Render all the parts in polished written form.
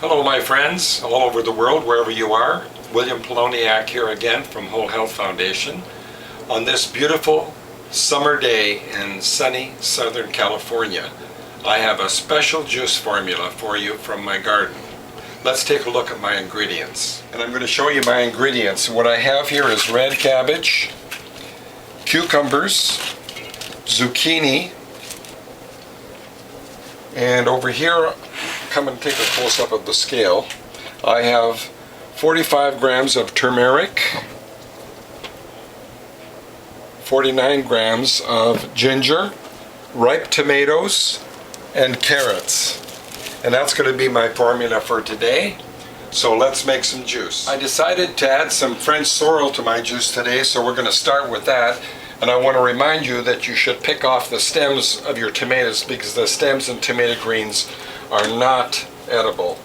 Hello my friends all over the world, wherever you are. William Poloniak here again from Whole Health Foundation on this beautiful summer day in sunny Southern California. I have a special juice formula for you from my garden. Let's take a look at my ingredients. And I'm going to show you my ingredients. What I have here is red cabbage, cucumbers, zucchini, and over here, come and take a close-up of the scale. I have 45 grams of turmeric, 49 grams of ginger, ripe tomatoes, and carrots. And that's going to be my formula for today. So let's make some juice. I decided to add some French sorrel to my juice today, so we're going to start with that. And I want to remind you that you should pick off the stems of your tomatoes because the stems in tomato greens are not edible.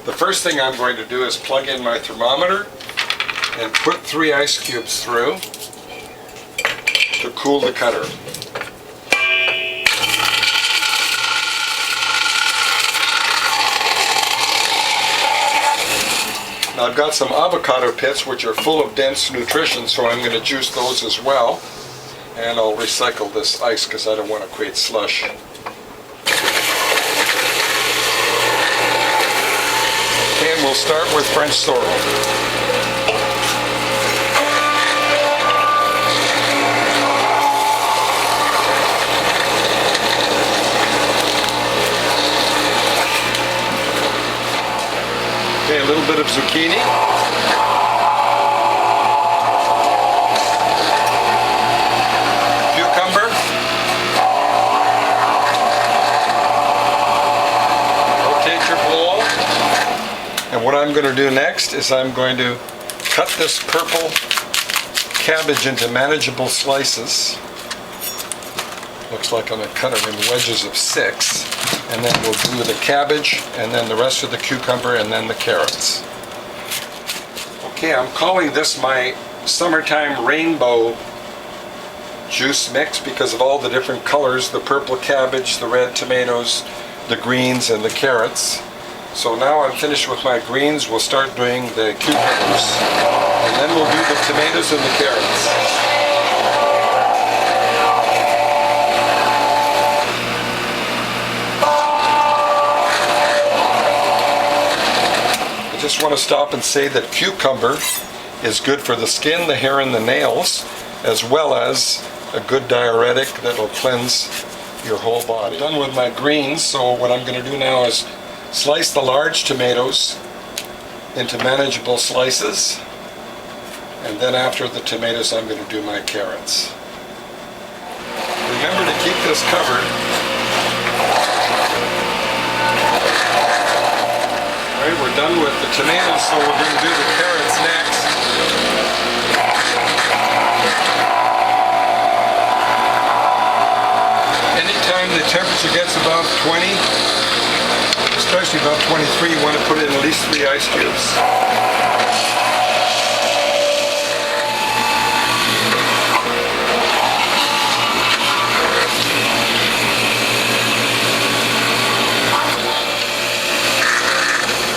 The first thing I'm going to do is plug in my thermometer and put 3 ice cubes through to cool the cutter. Now I've got some avocado pits which are full of dense nutrition, so I'm going to juice those as well. And I'll recycle this ice because I don't want to create slush. Okay, and we'll start with French sorrel. Okay, a little bit of zucchini. And what I'm going to do next is I'm going to cut this purple cabbage into manageable slices. Looks like I'm going to cut it in wedges of 6. And then we'll do the cabbage, and then the rest of the cucumber, and then the carrots. Okay, I'm calling this my summertime rainbow juice mix because of all the different colors, the purple cabbage, the red tomatoes, the greens, and the carrots. So now I'm finished with my greens. We'll start doing the cucumbers, and then we'll do the tomatoes and the carrots. I just want to stop and say that cucumber is good for the skin, the hair, and the nails, as well as a good diuretic that will cleanse your whole body. I'm done with my greens, so what I'm going to do now is slice the large tomatoes into manageable slices, and then after the tomatoes I'm going to do my carrots. Remember to keep this covered. Alright, we're done with the tomatoes, so we're going to do the carrots next. Anytime the temperature gets above 20, especially about 23, you want to put in at least 3 ice cubes.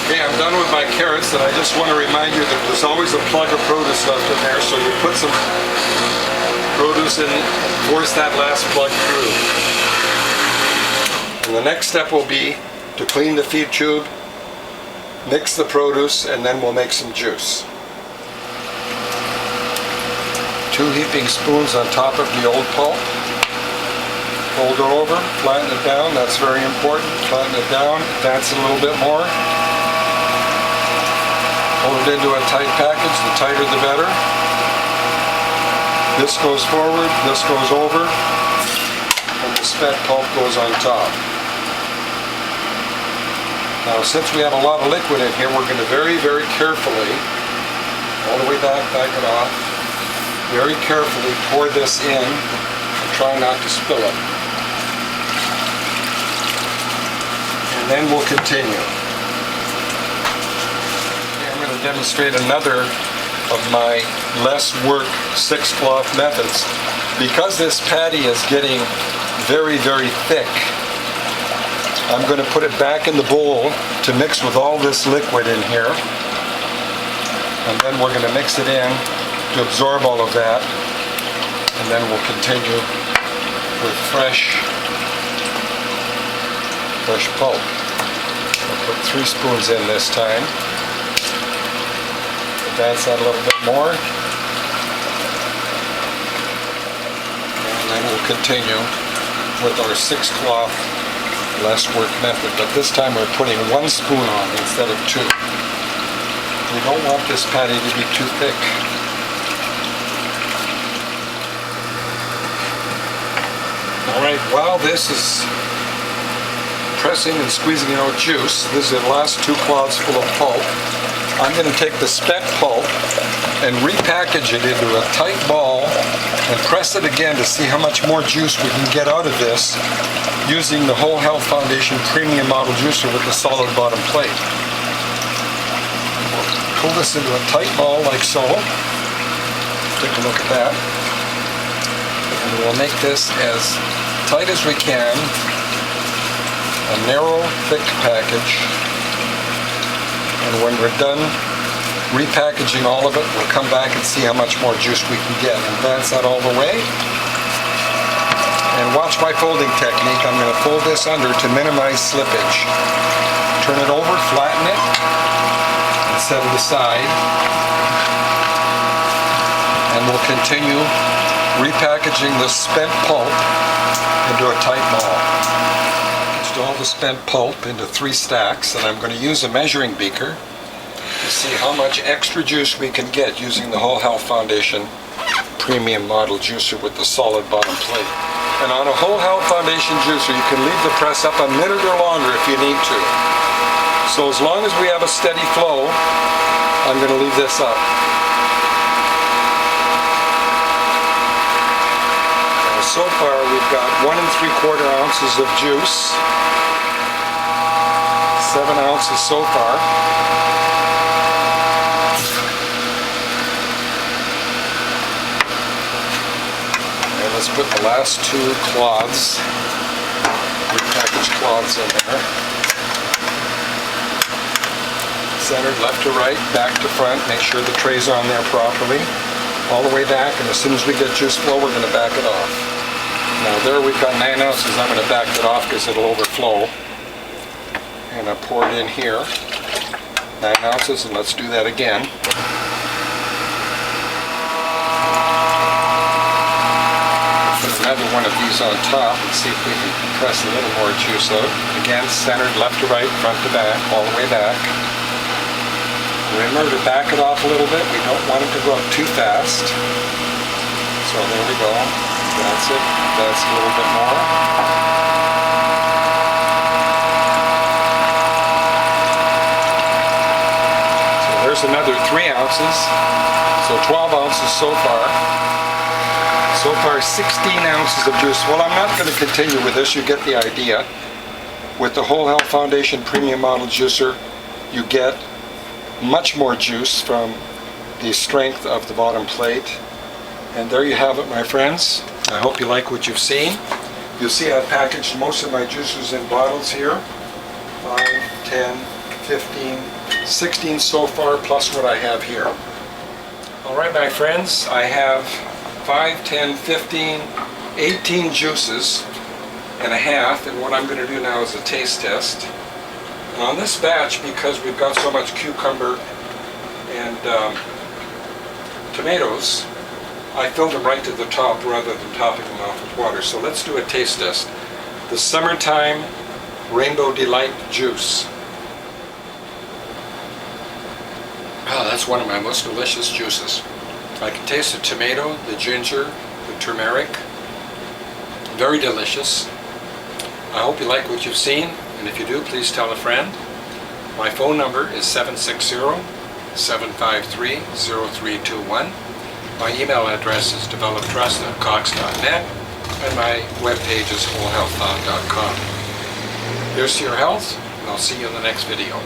Okay, I'm done with my carrots, and I just want to remind you that there's always a plug of produce left in there, so you put some produce in and force that last plug through. And the next step will be to clean the feed tube, mix the produce, and then we'll make some juice. 2 heaping spoons on top of the old pulp. Fold it over, flatten it down, that's very important. Flatten it down, advance it a little bit more. Hold it into a tight package, the tighter the better. This goes forward, this goes over, and the spent pulp goes on top. Now, since we have a lot of liquid in here, we're going to very, very carefully, all the way back it off, very carefully pour this in and try not to spill it. And then we'll continue. Okay, I'm going to demonstrate another of my less work 6-cloth methods. Because this patty is getting very, very thick, I'm going to put it back in the bowl to mix with all this liquid in here. And then we're going to mix it in to absorb all of that. And then we'll continue with fresh pulp. I'll put 3 spoons in this time. Advance that a little bit more. And then we'll continue with our 6-cloth less work method. But this time we're putting 1 spoon on instead of 2. We don't want this patty to be too thick. Alright, while this is pressing and squeezing out juice, this is the last 2 cloths full of pulp. I'm going to take the spent pulp and repackage it into a tight ball and press it again to see how much more juice we can get out of this using the Whole Health Foundation Premium Model Juicer with the solid bottom plate. Pull this into a tight ball like so. Take a look at that. And we'll make this as tight as we can. A narrow, thick package. And when we're done repackaging all of it, we'll come back and see how much more juice we can get. Advance that all the way. And watch my folding technique. I'm going to fold this under to minimize slippage. Turn it over, flatten it, and set it aside. And we'll continue repackaging the spent pulp into a tight ball. All the spent pulp into 3 stacks, and I'm going to use a measuring beaker to see how much extra juice we can get using the Whole Health Foundation Premium Model Juicer with the solid bottom plate. And on a Whole Health Foundation juicer, you can leave the press up a minute or longer if you need to. So as long as we have a steady flow, I'm going to leave this up. So far we've got 1 3/4 ounces of juice, 7 ounces so far. And let's put the last 2 cloths, repackaged cloths in there. Centered left to right, back to front, make sure the tray's on there properly. All the way back, and as soon as we get juice flow, we're going to back it off. Now there we've got 9 ounces. I'm going to back it off because it'll overflow. And I pour it in here. 9 ounces, and let's do that again. Put another one of these on top and see if we can press a little more juice out. Again, centered left to right, front to back, all the way back. Remember to back it off a little bit. We don't want it to go up too fast. So there we go. That's it. That's a little bit more. So there's another 3 ounces. So 12 ounces so far. So far 16 ounces of juice. Well, I'm not going to continue with this. You get the idea. With the Whole Health Foundation Premium Model Juicer, you get much more juice from the strength of the bottom plate. And there you have it, my friends. I hope you like what you've seen. You'll see I've packaged most of my juicers in bottles here. 5, 10, 15, 16 so far, plus what I have here. All right, my friends, I have 5, 10, 15, 18 juices and a half, and what I'm going to do now is a taste test. And on this batch, because we've got so much cucumber and tomatoes, I filled them right to the top rather than topping them off with water. So let's do a taste test. The Summertime Rainbow Delight Juice. Oh, that's one of my most delicious juices. I can taste the tomato, the ginger, the turmeric. Very delicious. I hope you like what you've seen, and if you do, please tell a friend. My phone number is 760-753-0321. My email address is developtrust@cox.net, and my webpage is wholehealthfound.com. Here's to your health, and I'll see you in the next video.